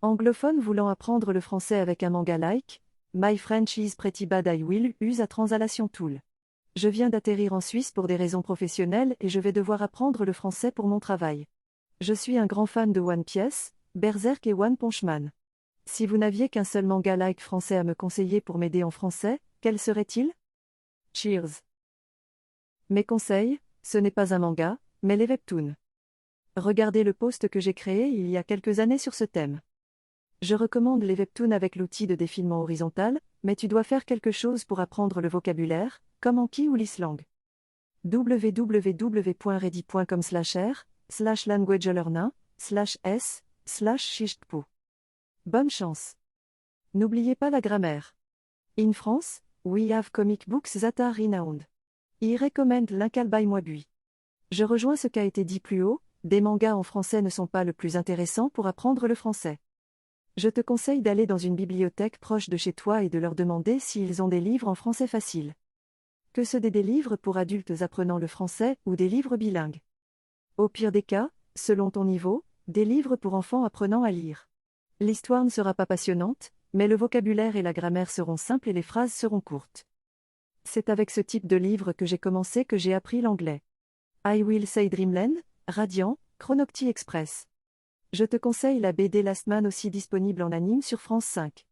Anglophone voulant apprendre le français avec un manga like, My French is pretty bad I will use a translation tool. Je viens d'atterrir en Suisse pour des raisons professionnelles et je vais devoir apprendre le français pour mon travail. Je suis un grand fan de One Piece, Berserk et One Punch Man. Si vous n'aviez qu'un seul manga like français à me conseiller pour m'aider en français, quel serait-il? Cheers. Mes conseils, ce n'est pas un manga, mais les webtoons. Regardez le post que j'ai créé il y a quelques années sur ce thème. Je recommande les webtoons avec l'outil de défilement horizontal, mais tu dois faire quelque chose pour apprendre le vocabulaire, comme Anki ou l'Islang. www.ready.com/r/languagelearner/s/shishtpo. Bonne chance. N'oubliez pas la grammaire. In France, we have comic books that are renowned. I recommend Linkal by Moibui. Je rejoins ce qu'a été dit plus haut, des mangas en français ne sont pas le plus intéressant pour apprendre le français. Je te conseille d'aller dans une bibliothèque proche de chez toi et de leur demander s'ils ont des livres en français facile. Que ce soit des livres pour adultes apprenant le français ou des livres bilingues. Au pire des cas, selon ton niveau, des livres pour enfants apprenant à lire. L'histoire ne sera pas passionnante, mais le vocabulaire et la grammaire seront simples et les phrases seront courtes. C'est avec ce type de livre que j'ai commencé que j'ai appris l'anglais. I Will Say Dreamland, Radiant, Chronocti Express. Je te conseille la BD Last Man aussi disponible en anime sur France 5.